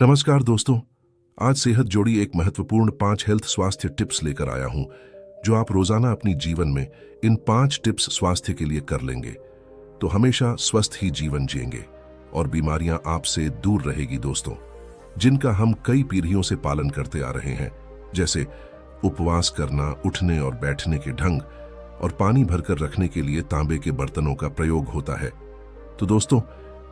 नमस्कार दोस्तों। आज सेहत जोड़ी एक महत्वपूर्ण 5 हेल्थ स्वास्थ्य टिप्स लेकर आया हूं जो आप रोजाना अपनी जीवन में इन 5 टिप्स स्वास्थ्य के लिए कर लेंगे तो हमेशा स्वस्थ ही जीवन जिएंगे और बीमारियां आपसे दूर रहेगी दोस्तों, जिनका हम कई पीढ़ियों से पालन करते आ रहे हैं, जैसे उपवास करना, उठने और बैठने के ढंग और पानी भरकर रखने के लिए तांबे के बर्तनों का प्रयोग होता है। तो दोस्तों,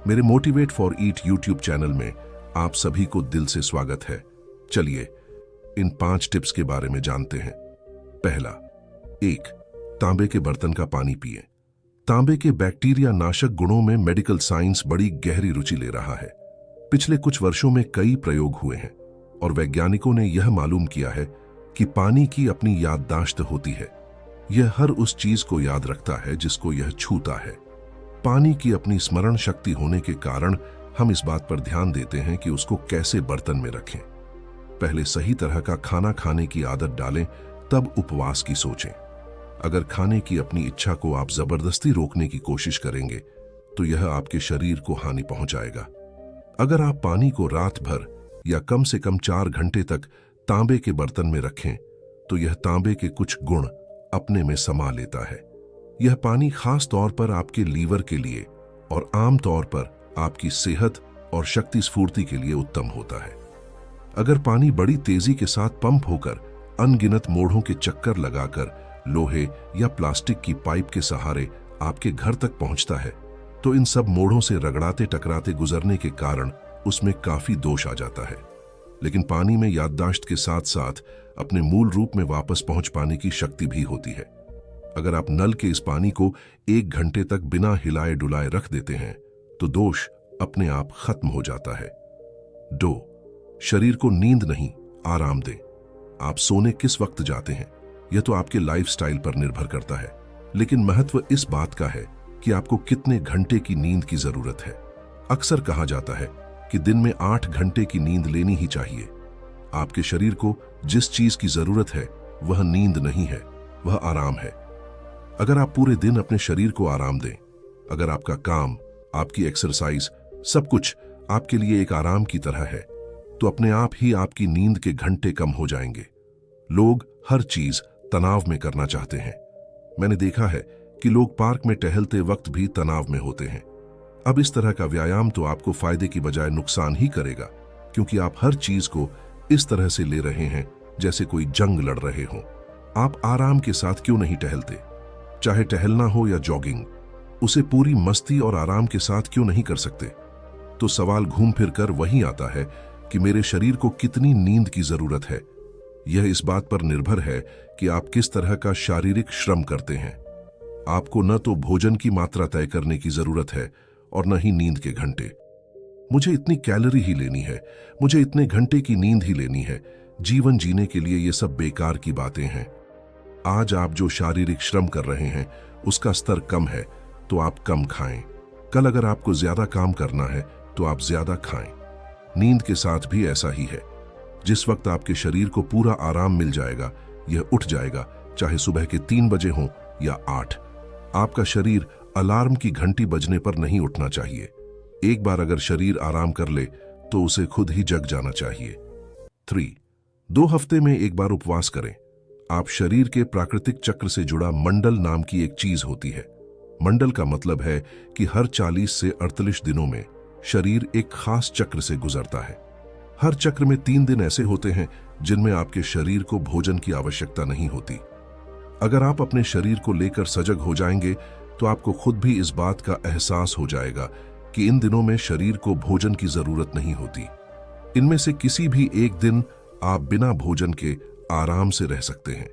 मेरे motivate for eat YouTube channel में आप सभी को दिल से स्वागत है। चलिए इन 5 टिप्स के बारे में जानते हैं। पहला, 1. तांबे के बर्तन का पानी पिएं। तांबे के बैक्टीरिया नाशक गुणों में मेडिकल साइंस बड़ी गहरी रुचि ले रहा है। पिछले कुछ वर्षों में कई प्रयोग हुए हैं और वैज्ञानिकों ने यह मालूम किया है कि पानी की अपनी याददाश्त होती है। यह हर उस चीज को याद रखता है जिसको यह छूता है। पानी की अपनी स्मरण शक्ति होने के कारण हम इस बात पर ध्यान देते हैं कि उसको कैसे बर्तन में रखें। पहले सही तरह का खाना खाने की आदत डालें, तब उपवास की सोचें। अगर खाने की अपनी इच्छा को आप जबरदस्ती रोकने की कोशिश करेंगे तो यह आपके शरीर को हानि पहुंचाएगा। अगर आप पानी को रात भर या कम से कम 4 घंटे तक तांबे के बर्तन में रखें तो यह तांबे के कुछ गुण अपने में समा लेता है। यह पानी खास तौर पर आपके लीवर के लिए और आम तौर पर आपकी सेहत और शक्ति स्फूर्ति के लिए उत्तम होता है। अगर पानी बड़ी तेजी के साथ पंप होकर अनगिनत मोड़ों के चक्कर लगाकर लोहे या प्लास्टिक की पाइप के सहारे आपके घर तक पहुंचता है तो इन सब मोड़ों से रगड़ाते टकराते गुजरने के कारण उसमें काफी दोष आ जाता है। लेकिन पानी में याददाश्त के साथ साथ अपने मूल रूप में वापस पहुंच पाने की शक्ति भी होती है। अगर आप नल के इस पानी को 1 घंटे तक बिना हिलाए डुलाए रख देते हैं तो दोष अपने आप खत्म हो जाता है। 2. शरीर को नींद नहीं, आराम दें। आप सोने किस वक्त जाते हैं यह तो आपके लाइफस्टाइल पर निर्भर करता है, लेकिन महत्व इस बात का है कि आपको कितने घंटे की नींद की जरूरत है। अक्सर कहा जाता है कि दिन में 8 घंटे की नींद लेनी ही चाहिए। आपके शरीर को जिस चीज की जरूरत है वह नींद नहीं है, वह आराम है। अगर आप पूरे दिन अपने शरीर को आराम दें, अगर आपका काम, आपकी एक्सरसाइज, सब कुछ आपके लिए एक आराम की तरह है तो अपने आप ही आपकी नींद के घंटे कम हो जाएंगे। लोग हर चीज तनाव में करना चाहते हैं। मैंने देखा है कि लोग पार्क में टहलते वक्त भी तनाव में होते हैं। अब इस तरह का व्यायाम तो आपको फायदे की बजाय नुकसान ही करेगा, क्योंकि आप हर चीज को इस तरह से ले रहे हैं जैसे कोई जंग लड़ रहे हो। आप आराम के साथ क्यों नहीं टहलते? चाहे टहलना हो या जॉगिंग, उसे पूरी मस्ती और आराम के साथ क्यों नहीं कर सकते? तो सवाल घूम फिर कर वही आता है कि मेरे शरीर को कितनी नींद की जरूरत है। यह इस बात पर निर्भर है कि आप किस तरह का शारीरिक श्रम करते हैं। आपको न तो भोजन की मात्रा तय करने की जरूरत है और न ही नींद के घंटे। मुझे इतनी कैलोरी ही लेनी है, मुझे इतने घंटे की नींद ही लेनी है, जीवन जीने के लिए ये सब बेकार की बातें हैं। आज आप जो शारीरिक श्रम कर रहे हैं उसका स्तर कम है तो आप कम खाएं। कल अगर आपको ज्यादा काम करना है तो आप ज्यादा खाएं। नींद के साथ भी ऐसा ही है। जिस वक्त आपके शरीर को पूरा आराम मिल जाएगा यह उठ जाएगा, चाहे सुबह के 3 बजे हो या 8। आपका शरीर अलार्म की घंटी बजने पर नहीं उठना चाहिए। एक बार अगर शरीर आराम कर ले तो उसे खुद ही जग जाना चाहिए। 3. 2 हफ्ते में एक बार उपवास करें। आप शरीर के प्राकृतिक चक्र से जुड़ा मंडल नाम की एक चीज होती है। मंडल का मतलब है कि हर 40 से 48 दिनों में शरीर एक खास चक्र से गुजरता है। हर चक्र में 3 दिन ऐसे होते हैं जिनमें आपके शरीर को भोजन की आवश्यकता नहीं होती। अगर आप अपने शरीर को लेकर सजग हो जाएंगे तो आपको खुद भी इस बात का एहसास हो जाएगा कि इन दिनों में शरीर को भोजन की जरूरत नहीं होती। इनमें से किसी भी एक दिन आप बिना भोजन के आराम से रह सकते हैं।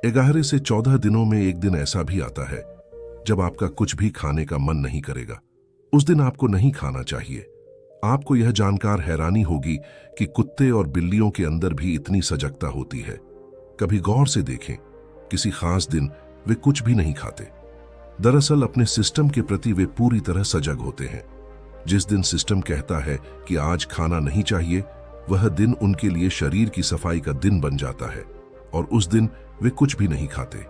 11 से 14 दिनों में एक दिन ऐसा भी आता है जब आपका कुछ भी खाने का मन नहीं करेगा। उस दिन आपको नहीं खाना चाहिए। आपको यह जानकर हैरानी होगी कि कुत्ते और बिल्लियों के अंदर भी इतनी सजगता होती है। कभी गौर से देखें, किसी खास दिन वे कुछ भी नहीं खाते। दरअसल अपने सिस्टम के प्रति वे पूरी तरह सजग होते हैं। जिस दिन सिस्टम कहता है कि आज खाना नहीं चाहिए, वह दिन उनके लिए शरीर की सफाई का दिन बन जाता है और उस दिन वे कुछ भी नहीं खाते।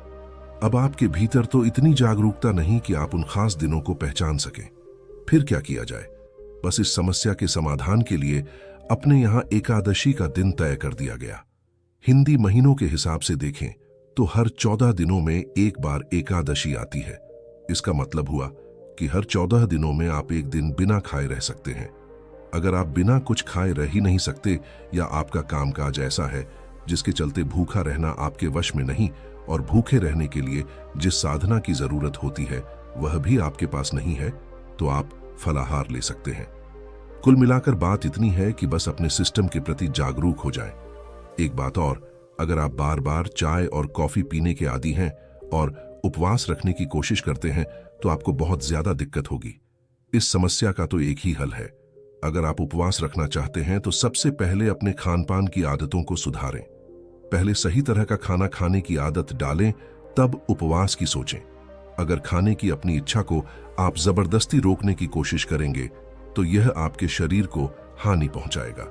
अब आपके भीतर तो इतनी जागरूकता नहीं कि आप उन खास दिनों को पहचान सकें। फिर क्या किया जाए? बस इस समस्या के समाधान के लिए अपने यहाँ एकादशी का दिन तय कर दिया गया। हिंदी महीनों के हिसाब से देखें तो हर 14 दिनों में एक बार एकादशी आती है। इसका मतलब हुआ कि हर 14 दिनों में आप एक दिन बिना खाए रह सकते हैं। अगर आप बिना कुछ खाए रह ही नहीं सकते या आपका कामकाज ऐसा है जिसके चलते भूखा रहना आपके वश में नहीं और भूखे रहने के लिए जिस साधना की जरूरत होती है वह भी आपके पास नहीं है, तो आप फलाहार ले सकते हैं। कुल मिलाकर बात इतनी है कि बस अपने सिस्टम के प्रति जागरूक हो जाएं। एक बात और, अगर आप बार बार चाय और कॉफी पीने के आदी हैं और उपवास रखने की कोशिश करते हैं तो आपको बहुत ज्यादा दिक्कत होगी। इस समस्या का तो एक ही हल है। अगर आप उपवास रखना चाहते हैं तो सबसे पहले अपने खान-पान की आदतों को सुधारें। पहले सही तरह का खाना खाने की आदत डालें, तब उपवास की सोचें। अगर खाने की अपनी इच्छा को आप जबरदस्ती रोकने की कोशिश करेंगे तो यह आपके शरीर को हानि पहुंचाएगा।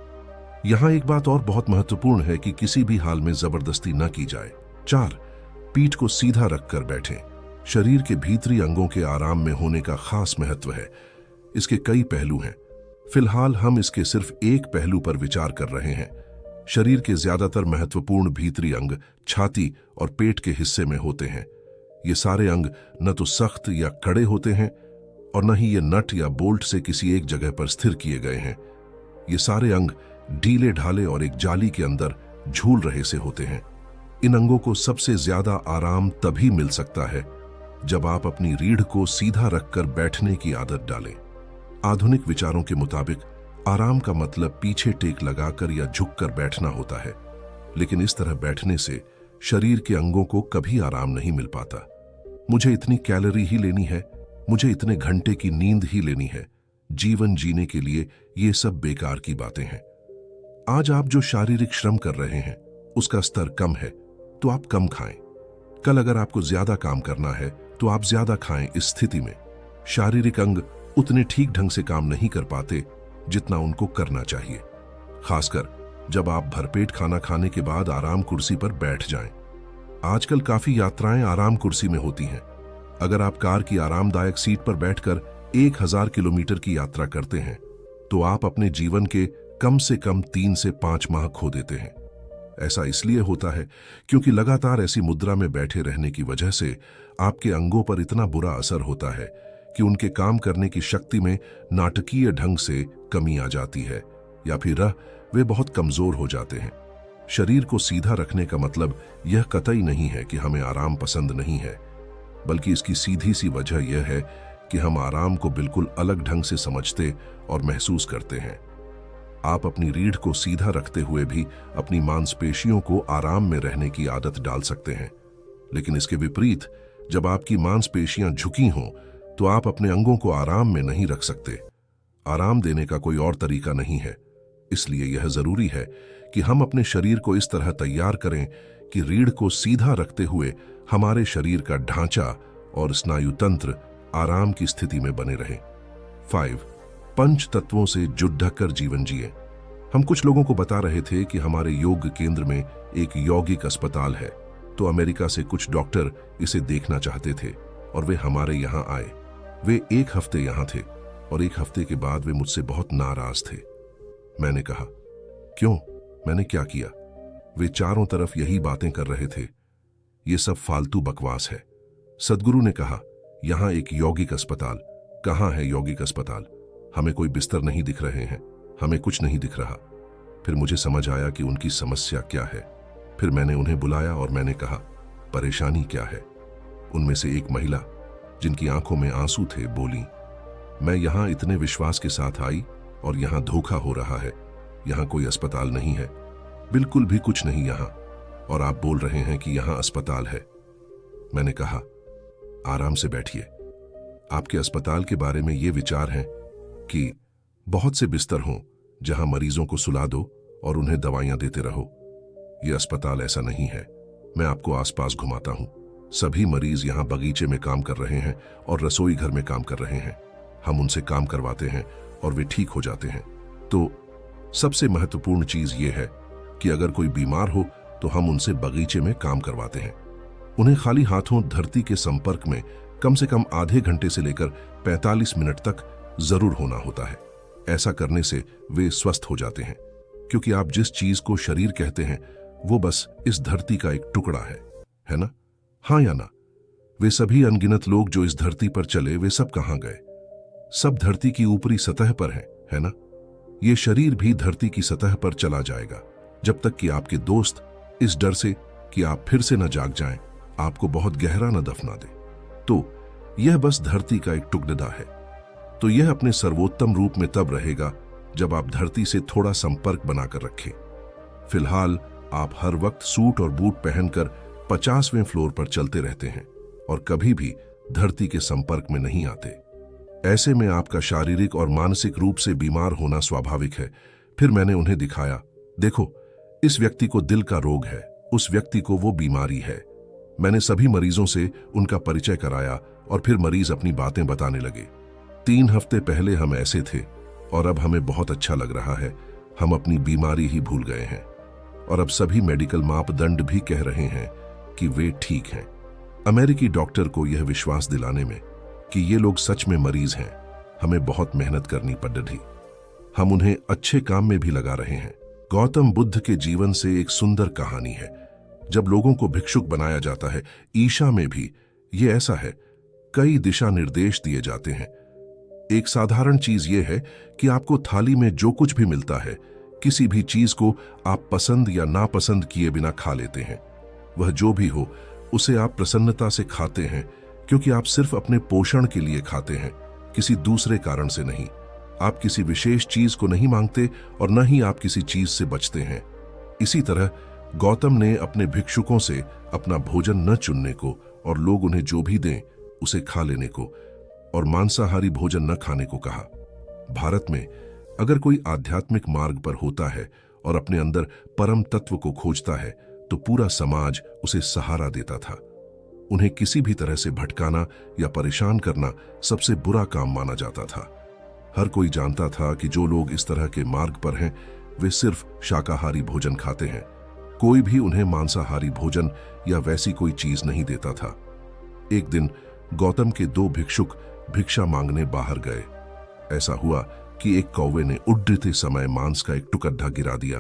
यहां एक बात और बहुत महत्वपूर्ण है कि किसी भी हाल में जबरदस्ती न की जाए। 4. पीठ को सीधा रखकर बैठें। शरीर के भीतरी अंगों के आराम में होने का खास महत्व है। इसके कई पहलू हैं। फिलहाल हम इसके सिर्फ एक पहलू पर विचार कर रहे हैं। शरीर के ज्यादातर महत्वपूर्ण भीतरी अंग छाती और पेट के हिस्से में होते हैं। ये सारे अंग न तो सख्त या कड़े होते हैं और न ही ये नट या बोल्ट से किसी एक जगह पर स्थिर किए गए हैं। ये सारे अंग ढीले ढाले और एक जाली के अंदर झूल रहे से होते हैं। इन अंगों को सबसे ज्यादा आराम तभी मिल सकता है जब आप अपनी रीढ़ को सीधा रखकर बैठने की आदत डालें। आधुनिक विचारों के मुताबिक आराम का मतलब पीछे टेक लगाकर या झुककर बैठना होता है, लेकिन इस तरह बैठने से शरीर के अंगों को कभी आराम नहीं मिल पाता। मुझे इतनी कैलोरी ही लेनी है, मुझे इतने घंटे की नींद ही लेनी है, जीवन जीने के लिए ये सब बेकार की बातें हैं। आज आप जो शारीरिक श्रम कर रहे हैं उसका स्तर कम है तो आप कम खाएं। कल अगर आपको ज्यादा काम करना है तो आप ज्यादा खाएं। इस स्थिति में शारीरिक अंग उतने ठीक ढंग से काम नहीं कर पाते जितना उनको करना चाहिए, खासकर जब आप भरपेट खाना खाने के बाद आराम कुर्सी पर बैठ जाएं। आजकल काफी यात्राएं आराम कुर्सी में होती हैं। अगर आप कार की आरामदायक सीट पर बैठकर 1000 किलोमीटर की यात्रा करते हैं तो आप अपने जीवन के कम से कम 3 से 5 माह खो देते हैं। ऐसा इसलिए होता है क्योंकि लगातार ऐसी मुद्रा में बैठे रहने की वजह से आपके अंगों पर इतना बुरा असर होता है कि उनके काम करने की शक्ति में नाटकीय ढंग से कमी आ जाती है या फिर वे बहुत कमजोर हो जाते हैं। शरीर को सीधा रखने का मतलब यह कतई नहीं है कि हमें आराम पसंद नहीं है, बल्कि इसकी सीधी सी वजह यह है कि हम आराम को बिल्कुल अलग ढंग से समझते और महसूस करते हैं। आप अपनी रीढ़ को सीधा रखते हुए भी अपनी मांसपेशियों को आराम में रहने की आदत डाल सकते हैं, लेकिन इसके विपरीत जब आपकी मांसपेशियां झुकी हों तो आप अपने अंगों को आराम में नहीं रख सकते। आराम देने का कोई और तरीका नहीं है। इसलिए यह जरूरी है कि हम अपने शरीर को इस तरह तैयार करें कि रीढ़ को सीधा रखते हुए हमारे शरीर का ढांचा और स्नायु तंत्र आराम की स्थिति में बने रहें। 5. पंच तत्वों से जुट ढककर जीवन जिए। हम कुछ लोगों को बता रहे थे कि हमारे योग केंद्र में एक यौगिक अस्पताल है, तो अमेरिका से कुछ डॉक्टर इसे देखना चाहते थे और वे हमारे यहाँ आए। वे 1 हफ्ते यहाँ थे और 1 हफ्ते के बाद वे मुझसे बहुत नाराज थे। मैंने कहा, क्यों? मैंने क्या किया? वे चारों तरफ यही बातें कर रहे थे, ये सब फालतू बकवास है। सदगुरु ने कहा, यहाँ एक यौगिक अस्पताल। कहाँ है यौगिक अस्पताल? हमें कोई बिस्तर नहीं दिख रहे हैं, हमें कुछ नहीं दिख रहा। फिर मुझे समझ आया कि उनकी समस्या क्या है। फिर मैंने उन्हें बुलाया और मैंने कहा, परेशानी क्या है? उनमें से एक महिला, जिनकी आंखों में आंसू थे, बोली, मैं यहाँ इतने विश्वास के साथ आई और यहाँ धोखा हो रहा है। यहाँ कोई अस्पताल नहीं है, बिल्कुल भी कुछ नहीं यहाँ, और आप बोल रहे हैं कि यहाँ अस्पताल है। मैंने कहा, आराम से बैठिए। आपके अस्पताल के बारे में ये विचार है कि बहुत से बिस्तर हों जहां मरीजों को सुला दो और उन्हें दवाइयां देते रहो। ये अस्पताल ऐसा नहीं है। मैं आपको आसपास घुमाता हूं। सभी मरीज यहां बगीचे में काम कर रहे हैं और रसोई घर में काम कर रहे हैं। हम उनसे काम करवाते हैं और वे ठीक हो जाते हैं। तो सबसे महत्वपूर्ण चीज ये है कि अगर कोई बीमार हो तो हम उनसे बगीचे में काम करवाते हैं। उन्हें खाली हाथों धरती के संपर्क में कम से कम आधे घंटे से लेकर 45 मिनट तक जरूर होना होता है। ऐसा करने से वे स्वस्थ हो जाते हैं। क्योंकि आप जिस चीज को शरीर कहते हैं वो बस इस धरती का एक टुकड़ा है ना? हाँ या ना? वे सभी अनगिनत लोग जो इस धरती पर चले, वे सब कहां गए? सब धरती की ऊपरी सतह पर हैं, है ना? ये शरीर भी धरती की सतह पर चला जाएगा, जब तक कि आपके दोस्त इस डर से कि आप फिर से न जाग जाएं, आपको बहुत गहरा न दफना दे। तो यह बस धरती का एक टुकड़ा है। तो यह अपने सर्वोत्तम रूप में तब रहेगा जब आप धरती से थोड़ा संपर्क बनाकर रखें। फिलहाल आप हर वक्त सूट और बूट पहनकर 50वें फ्लोर पर चलते रहते हैं और कभी भी धरती के संपर्क में नहीं आते। ऐसे में आपका शारीरिक और मानसिक रूप से बीमार होना स्वाभाविक है। फिर मैंने उन्हें दिखाया, देखो, इस व्यक्ति को दिल का रोग है, उस व्यक्ति को वो बीमारी है। मैंने सभी मरीजों से उनका परिचय कराया और फिर मरीज अपनी बातें बताने लगे। 3 हफ्ते पहले हम ऐसे थे और अब हमें बहुत अच्छा लग रहा है। हम अपनी बीमारी ही भूल गए हैं और अब सभी मेडिकल मापदंड भी कह रहे हैं कि वे ठीक हैं। अमेरिकी डॉक्टर को यह विश्वास दिलाने में कि ये लोग सच में मरीज हैं, हमें बहुत मेहनत करनी पड़ रही। हम उन्हें अच्छे काम में भी लगा रहे हैं। गौतम बुद्ध के जीवन से एक सुंदर कहानी है। जब लोगों को भिक्षुक बनाया जाता है, ईशा में भी ये ऐसा है। कई दिशा निर्देश दिए जाते हैं। एक साधारण चीज ये है कि आपको थाली में जो कुछ भी मिलता है, किसी भी चीज को आप पसंद या नापसंद किए बिना खा लेते हैं। वह जो भी हो, उसे आप प्रसन्नता से खाते हैं, क्योंकि आप सिर्फ अपने पोषण के लिए खाते हैं, किसी दूसरे कारण से नहीं। आप किसी विशेष चीज को नहीं मांगते और न ही आप किसी चीज से बचते हैं। इसी तरह गौतम ने अपने भिक्षुकों से अपना भोजन न चुनने को और लोग उन्हें जो भी दें उसे खा लेने को और मांसाहारी भोजन न खाने को कहा। भारत में अगर कोई आध्यात्मिक मार्ग पर होता है और अपने अंदर परम तत्व को खोजता है, तो पूरा समाज उसे सहारा देता था। उन्हें किसी भी तरह से भटकाना या परेशान करना सबसे बुरा काम माना जाता था। हर कोई जानता था कि जो लोग इस तरह के मार्ग पर हैं, वे सिर्फ शाकाहारी भोजन खाते हैं। कोई भी उन्हें मांसाहारी भोजन या वैसी कोई चीज नहीं देता था। एक दिन गौतम के 2 भिक्षुक भिक्षा मांगने बाहर गए। ऐसा हुआ कि एक कौवे ने उड़ते समय मांस का एक टुकड़ा गिरा दिया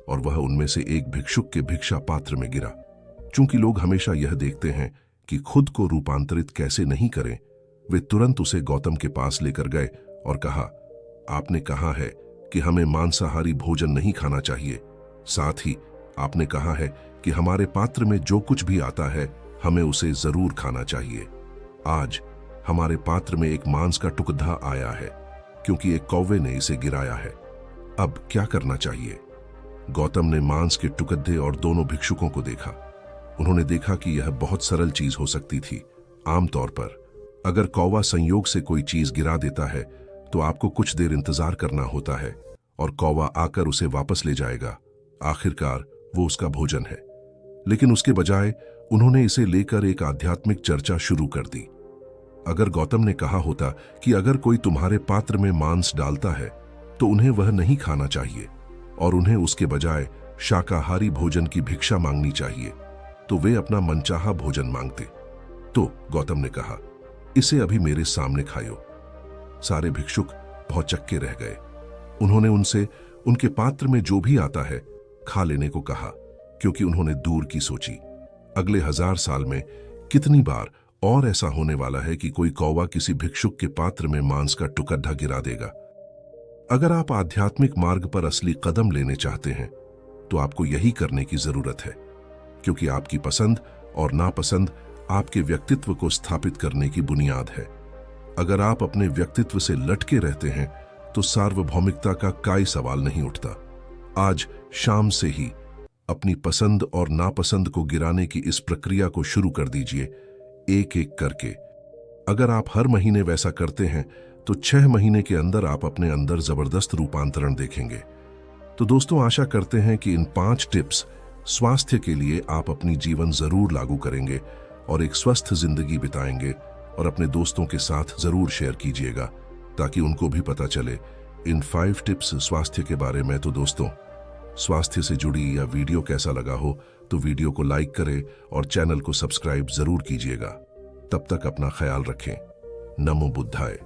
और वह उनमें से एक भिक्षुक के भिक्षा पात्र में गिरा। चूंकि लोग हमेशा यह देखते हैं कि खुद को रूपांतरित कैसे नहीं करें, वे तुरंत उसे गौतम के पास लेकर गए और कहा, आपने कहा है कि हमें मांसाहारी भोजन नहीं खाना चाहिए। साथ ही आपने कहा है कि हमारे पात्र में जो कुछ भी आता है हमें उसे जरूर खाना चाहिए। आज हमारे पात्र में एक मांस का टुकड़ा आया है क्योंकि एक कौवे ने इसे गिराया है। अब क्या करना चाहिए? गौतम ने मांस के टुकड़े और दोनों भिक्षुकों को देखा। उन्होंने देखा कि यह बहुत सरल चीज हो सकती थी। आमतौर पर अगर कौवा संयोग से कोई चीज गिरा देता है तो आपको कुछ देर इंतजार करना होता है और कौवा आकर उसे वापस ले जाएगा। आखिरकार वो उसका भोजन है। लेकिन उसके बजाय उन्होंने इसे लेकर एक आध्यात्मिक चर्चा शुरू कर दी। अगर गौतम ने कहा होता कि अगर कोई तुम्हारे पात्र में मांस डालता है तो उन्हें वह नहीं खाना चाहिए और उन्हें उसके बजाय शाकाहारी भोजन की भिक्षा मांगनी चाहिए, तो वे अपना मनचाहा भोजन मांगते। तो गौतम ने कहा, इसे अभी मेरे सामने खाओ। सारे भिक्षुक भौचक्के रह गए। उन्होंने उनसे उनके पात्र में जो भी आता है खा लेने को कहा, क्योंकि उन्होंने दूर की सोची। अगले 1000 साल में कितनी बार और ऐसा होने वाला है कि कोई कौवा किसी भिक्षुक के पात्र में मांस का टुकड़ा गिरा देगा। अगर आप आध्यात्मिक मार्ग पर असली कदम लेने चाहते हैं तो आपको यही करने की जरूरत है, क्योंकि आपकी पसंद और नापसंद आपके व्यक्तित्व को स्थापित करने की बुनियाद है। अगर आप अपने व्यक्तित्व से लटके रहते हैं तो सार्वभौमिकता का कोई सवाल नहीं उठता। आज शाम से ही अपनी पसंद और नापसंद को गिराने की इस प्रक्रिया को शुरू कर दीजिए, एक एक करके। अगर आप हर महीने वैसा करते हैं तो 6 महीने के अंदर आप अपने अंदर जबरदस्त रूपांतरण देखेंगे। तो दोस्तों, आशा करते हैं कि इन 5 टिप्स स्वास्थ्य के लिए आप अपनी जीवन जरूर लागू करेंगे और एक स्वस्थ जिंदगी बिताएंगे, और अपने दोस्तों के साथ जरूर शेयर कीजिएगा ताकि उनको भी पता चले इन 5 टिप्स स्वास्थ्य के बारे में। तो दोस्तों, स्वास्थ्य से जुड़ी या वीडियो कैसा लगा हो तो वीडियो को लाइक करें और चैनल को सब्सक्राइब जरूर कीजिएगा। तब तक अपना ख्याल रखें। नमो बुद्धाय।